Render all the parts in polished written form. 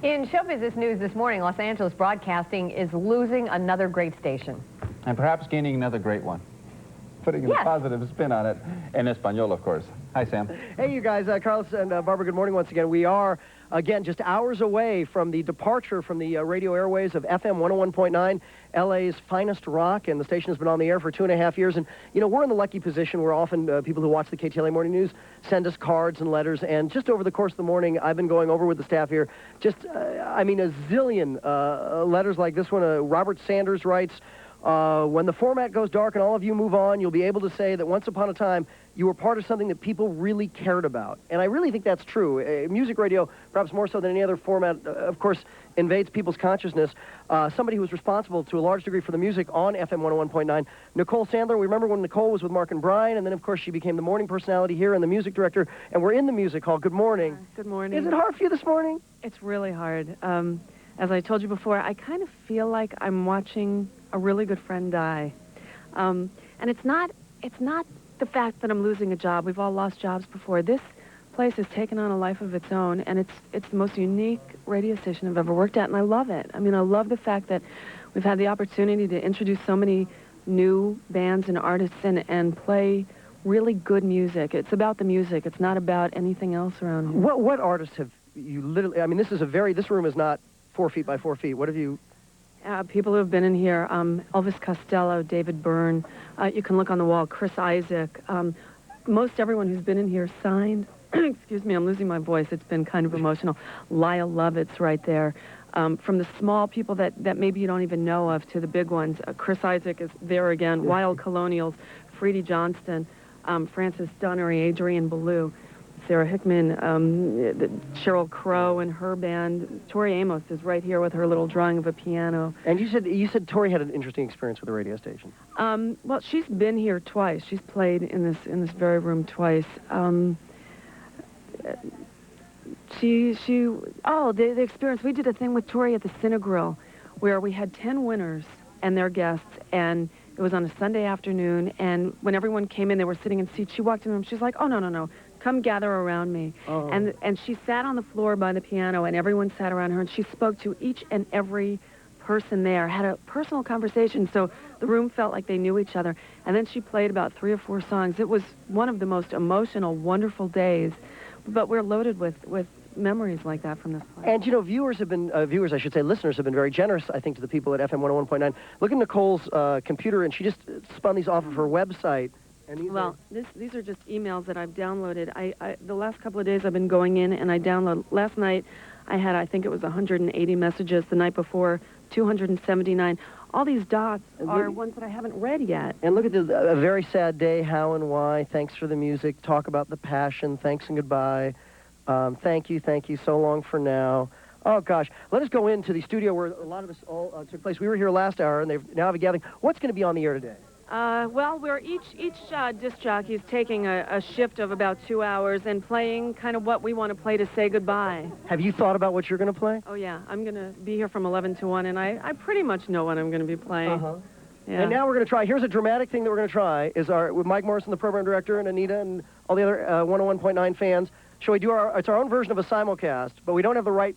In show business news this morning, Los Angeles Broadcasting is losing another great station. And perhaps gaining another great one. Putting a positive spin on it. In Espanol, of course. Hi, Sam. Hey, you guys. Carlos and Barbara, good morning once again. We are, again, just hours away from the departure from the radio airways of FM 101.9, LA's finest rock, and the station has been on the air for 2.5 years. And, you know, we're in the lucky position where often people who watch the KTLA Morning News send us cards and letters. And just over the course of the morning, I've been going over with the staff here just, I mean, a zillion letters like this one. Robert Sanders writes, when the format goes dark and all of you move on, you'll be able to say that once upon a time, you were part of something that people really cared about. And I really think that's true. Music radio, perhaps more so than any other format, of course, invades people's consciousness. Somebody who was responsible to a large degree for the music on FM 101.9, Nicole Sandler. We remember when Nicole was with Mark and Brian, and then, of course, she became the morning personality here and the music director. And we're in the music hall. Good morning. Good morning. Is it hard for you this morning? It's really hard. As I told you before, I kind of feel like I'm watching a really good friend die. And it's not the fact that I'm losing a job. We've all lost jobs before. This place has taken on a life of its own, and it's the most unique radio station I've ever worked at, and I love it. I mean, I love the fact that we've had the opportunity to introduce so many new bands and artists and play really good music. It's about the music. It's not about anything else around here. What artists have you literally, I mean, this room is not 4 feet by 4 feet. What have you... People who have been in here, Elvis Costello, David Byrne, you can look on the wall, Chris Isaac. Most everyone who's been in here signed, excuse me, I'm losing my voice, it's been kind of emotional. Lyle Lovett's right there. From the small people that maybe you don't even know of to the big ones. Chris Isaac is there again, Wild Colonials, Freddie Johnston, Francis Dunnery, Adrian Ballou. Sarah Hickman, Sheryl Crow and her band. Tori Amos is right here with her little drawing of a piano. And you said Tori had an interesting experience with the radio station. Well, she's been here twice. She's played in this very room twice. The experience. We did a thing with Tori at the Cinegrill where we had 10 winners and their guests, and it was on a Sunday afternoon, and when everyone came in, they were sitting in seats. She walked in the room. She's like, oh, no. Come gather around me. Oh. And she sat on the floor by the piano, and everyone sat around her, and she spoke to each and every person there, had a personal conversation, so the room felt like they knew each other. And then she played about 3 or 4 songs. It was one of the most emotional, wonderful days, but we're loaded with memories like that from this place. And, you know, listeners have been very generous, I think, to the people at FM 101.9. Look at Nicole's computer, and she just spun these off of her website. And these are just emails that I've downloaded. The last couple of days I've been going in and I download. Last night I had, I think it was 180 messages. The night before, 279. All these dots are ones that I haven't read yet. And look at a very sad day, how and why, thanks for the music, talk about the passion, thanks and goodbye, thank you, so long for now. Oh, gosh. Let us go into the studio where a lot of us all took place. We were here last hour, and they now have a gathering. What's going to be on the air today? Well, we're each disc jockey is taking a shift of about 2 hours and playing kind of what we want to play to say goodbye. Have you thought about what you're going to play? Oh, yeah. I'm going to be here from 11 to 1, and I pretty much know what I'm going to be playing. Uh-huh. Yeah. And now we're going to try, here's a dramatic thing that we're going to try, is with Mike Morrison, the program director, and Anita, and all the other 101.9 fans. Shall we do it's our own version of a simulcast, but we don't have the right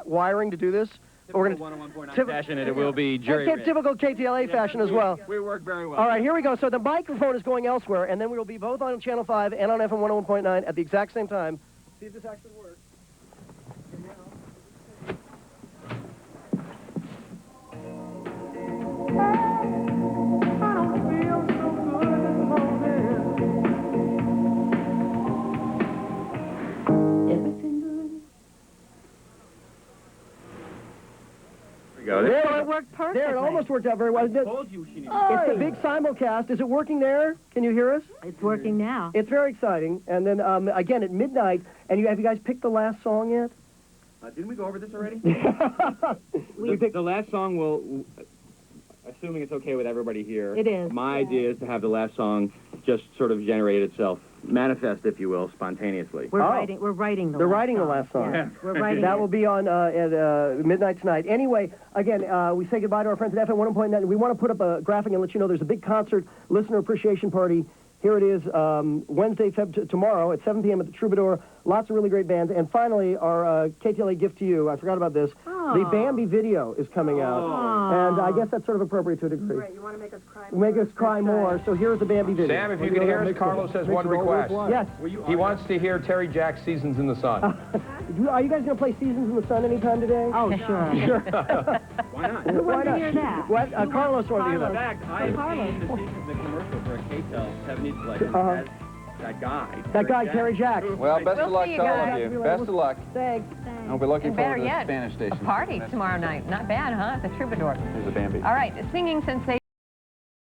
wiring to do this. Typical 101.9 fashion, and it will be jury-rigged. Typical KTLA fashion as well. We work very well. All right, here we go. So the microphone is going elsewhere, and then we will be both on Channel 5 and on FM 101.9 at the exact same time. See if this actually works. I don't feel so good this morning. Everything good. Go. There, it worked perfectly. There, it almost worked out very well. I told you she needed It's the big simulcast. Is it working there? Can you hear us? It's working now. It's very exciting. And then, again, at midnight, and have you guys picked the last song yet? Didn't we go over this already? The last song will, assuming it's okay with everybody here. It is. My idea is to have the last song just sort of generate itself, manifest, if you will, spontaneously. We're writing the They're last writing song. the last song. Yeah. We're writing That will be on at midnight tonight. Anyway, again, we say goodbye to our friends at FM 101.9. We want to put up a graphic and let you know there's a big concert, listener appreciation party Here it is, Wednesday, tomorrow at 7 p.m. at the Troubadour. Lots of really great bands. And finally, our KTLA gift to you. I forgot about this. Oh. The Bambi video is coming out. And I guess that's sort of appropriate to a degree. Right, you want to make us cry Make us cry more. So here's the Bambi video. Sam, if you can hear us, Carlos has one request. Yes. He wants to hear Terry Jack's Seasons in the Sun. Are you guys going to play Seasons in the Sun anytime today? Oh, sure. Sure. Why not? Who Why wants to not? hear that? What? Carlos wanted to hear In that. fact, I have seen the commercial for a KTEL 70s collection as that guy. That guy, Terry Jack. Well, best of We'll luck see you to all guys. of you. Best of luck. Thanks. And we'll be looking And forward better to the yet, Spanish station. a party tomorrow night. Not bad, huh? At the Troubadour. There's a Bambi. All right, singing sensation.